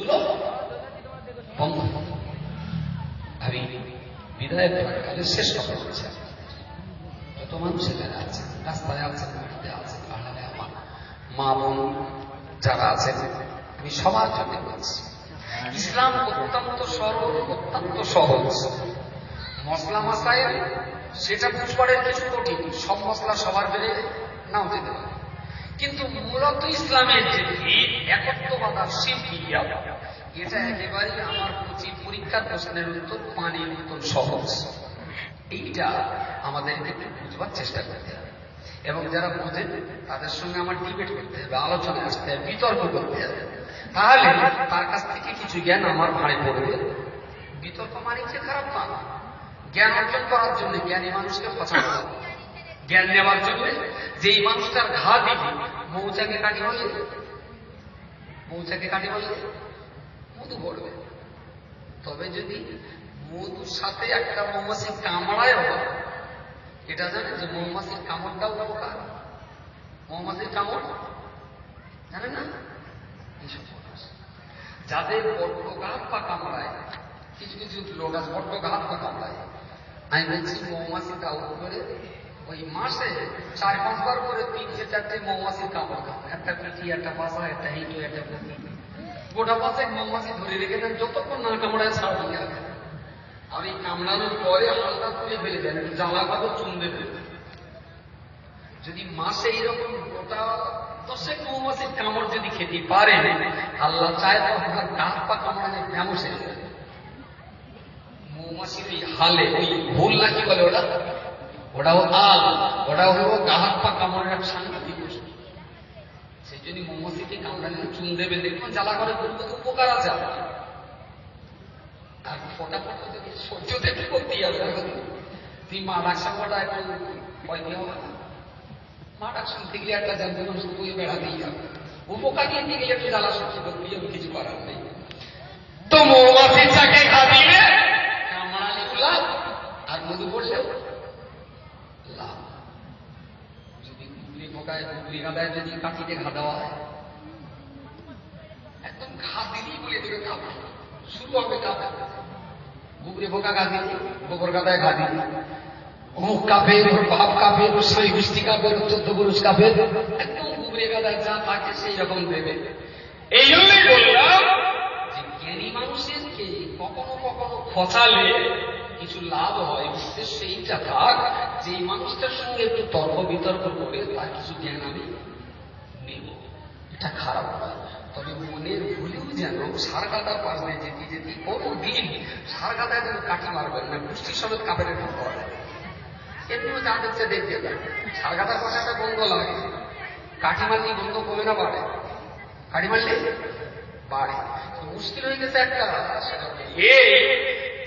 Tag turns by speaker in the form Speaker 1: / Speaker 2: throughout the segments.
Speaker 1: চলল বন্ধ। আমি বিদায় প্রাকালে শেষ কথা বলছি, যত মানুষ এখানে আছে, রাস্তায় আছেন, মাটিতে আছেন, আড়ালে আমার মা বোন যারা আছেন, আমি সবার জন্য বলছি ইসলাম অত্যন্ত সরল, অত্যন্ত সহজ। মশলা মশায় সেটা বুঝবারের কিছু কঠিন, সব মশলা সবার বেড়ে নাও যেতে পারে, কিন্তু মূলত ইসলামের যে একত্ববাদ আর শিরকিয়া, এটা একেবারে আমার পরীক্ষার প্রশ্নের উত্তর পানির মতন সহজ। এইটা আমাদেরকে একটু বুঝবার চেষ্টা করতে হবে, এবং যারা বোঝেন তাদের সঙ্গে আমার ডিবেট করতে হবে, আলোচনা আসতে হবে, বিতর্ক করতে হবে। তাহলে তার কাছ থেকে কিছু জ্ঞান আমার ভাঁড়ে পড়বে। বিতর্ক মানে যে খারাপ না, জ্ঞান অর্জন করার জন্য জ্ঞানী মানুষকে পছন্দ, জ্ঞান নেওয়ার জন্য যেই মানুষটার ঘা দিবি মৌচাকে কাটি বললে, মৌচাকে কাটি বললে মধু পড়বে। তবে যদি মধুর সাথে একটা মৌমাছি কামড়ায় হয়, এটা জানে যে মৌমাছির কামড়টাও উপকার। মৌমাছির কামড় জানে না? এইসব যাদের বড্ড গাছ পা কামড়ায়, কিছু কিছু লোক আছে বড্ড গাছ পা কামড়ায়, আমি বলছি মৌমাছিটা আউট করে ওই মাসে 4-5 বার করে 3-4টে মৌমাছির কামড় খান, একটা পিঠি, একটা পাশা, একটা হিঁটো, একটা পুঁতি, গোটা পাশে মৌমাছি ধরে রেখে দেন, যতক্ষণ না কামড়ায় ছাড় দিয়ে রাখেন। আর এই কামড়ানোর পরে হালকা তুলে ফেলে দেন, জ্বালা কাপড় চুন দেবে। যদি মাসে এইরকম গোটা 10 মৌমাছির কামড় যদি খেতে পারে, আল্লাহ চায় তো আপনার গাছ পা কামড়ানোর ব্যামো সেরে যাবে। মৌমাছির ওই হালে ওই ভুল নাকি বলে ওটা, ওটাও আল, ওটাও হলো গাছ পা কামড়ের এক সাংঘাতিক বস্তু। সেই জন্য মৌমাছিকে কামড়ালে চুন দেবে, দেখুন জ্বালা করে বলতে উপকার আছে। আর ফোটা ফোটা যদি সহ্য থেকে করতেই হবে, তুই মা ডাকসান ওটা একটু ভয় দিয়ে হবে না। মা ডাকসান থেকে একটা জানতে মানুষ বই বেড়াতেই হবে, উপকার নিয়ে গেলে একটু জ্বালা সহ্য করতেই হবে, কিছু করার নেই। তো মৌমাছির চাকে ঘা দিলে কামড়ালি লাভ, আর মধু পড়লে লাভ। যদি গুগলি পোকায়, গুগলি গাদায় যদি কাঠিতে ঘা দেওয়া হয়, একদম ঘা দিলেই বলে দেবে কাপড় শুরু হবে কাপড়। গুগলি পোকা ঘা দিলে, গোবর গাদায় ঘা দিলে, মুখ কাপের, ওর ভাব কাপের, ওর স্বামী গোষ্ঠী কাপের, 14 পুরুষ কাপের, একদম গুগলি গাদায় যা থাকে সেই রকম দেবে। এই জন্যই বললাম যে জ্ঞানী মানুষেরকে কখনো কখনো খচালে কিছু লাভ হয়, উদ্দেশ্য এইটা থাক যে এই মানুষটার সঙ্গে একটু তর্ক বিতর্ক করে তার কিছু জ্ঞান আমি নেব। এটা খারাপ নয়, তবে মনের ভুলেও যেন সার কাটার পাশ দিয়ে যেতে যেতে কোনো দিন সার কাটায় যেন কাটি মারবেন না, গোষ্ঠীর সমেত কাপের ঢোক করে। এমনিও যা দেখছে দেখতে যায়, সার কাটার পাশে একটা গন্ধ লাগে, কাঠি মারলে গন্ধ কমে না বাড়ে? কাঠি মারলে বাড়ে। মুশকিল হয়ে গেছে একটা, সেটা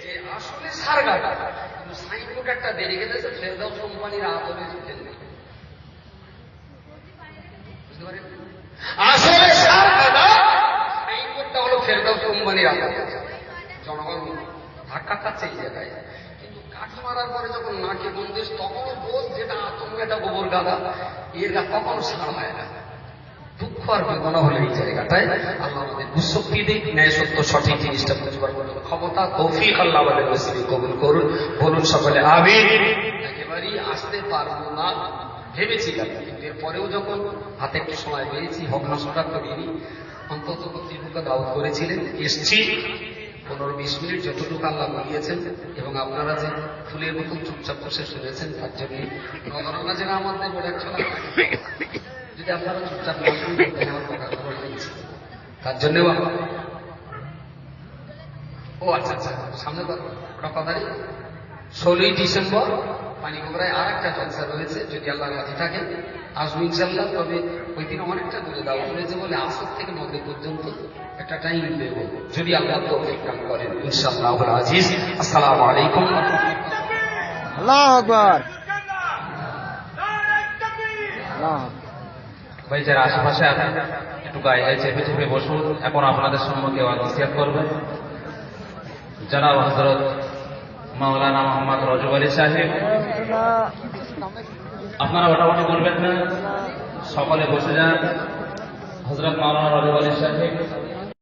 Speaker 1: যে আসলে সার কাটা, কিন্তু সাইনবোর্ড একটা বেড়ে গেছে ফেরদাউস কোম্পানির আদরে ফেলবে। বুঝতে পারেন? আসলে সার কাটা সাইনবোর্ডটা হলো ফেরদাউস কোম্পানির আদরে, জনগণ ধাক্কা খাচ্ছে এই জায়গায়। কিন্তু কাঠি মারার পরে যখন নাকে বন্দেশ, তখনও বোঝ যেটা আতঙ্ক, এটা গোবর গাদা, এর গা কখনো সার হয় না। দুঃখ আর বেদনা হলে এই জায়গাটায় আল্লাহ আমাদের দুঃশক্তি দিক, ন্যায় সত্য সঠিক জিনিসটা বুঝবার মতো ক্ষমতা, তৌফিক আল্লাহ আমাদের নসিবে কবুল করুন। বলুন সকলে আমিন। একেবারেই আসতে পারবো না ভেবেছিলাম, কিন্তু এরপরেও যখন হাতে একটু সময় পেয়েছি, হক নষ্টটা করিনি, অন্তত কর্তৃপক্ষ দাওয়াত করেছিলেন, এসছি। 15-20 মিনিট যতটুকু আল্লাহ বলিয়েছেন, এবং আপনারা যে ফুলের মতন চুপচাপ বসে শুনেছেন, তার জন্য নজরানা যেন আমাদের বলে একশো যদি আপনারা চুপচাপ না শুনতেন আমার কথা দিয়েছি, তার জন্যও ও আচ্ছা আচ্ছা সামনে ওটা কথাই 16ই ডিসেম্বর পানিগোবরায় আর একটা জলসা রয়েছে, যদি আল্লাহ রাজি থাকেন আসবো ইনশাল্লাহ। তবে ওই দিন অনেকটা দূরে দাওয়া রয়েছে বলে আসর থেকে মাগরিব পর্যন্ত একটা টাইম দেব, যদি আল্লাহ তৌফিক দান করেন ইনশাআল্লাহ আজিজ। আসসালামু আলাইকুম।
Speaker 2: আল্লাহু আকবার।
Speaker 3: ভাই যারা আশেপাশে আছেন একটু গায়ে গায়ে চেপে চেপে বসুন। এখন আপনাদের সম্মুখে ওয়াজিয়াত করবেন জনাব হযরত মাওলানা মোহাম্মদ রজব আলী সাহেব। আপনারা ওঠাউঠি করবেন না, সকলে বসে যান। হযরত মাওলানা রজব আলী সাহেব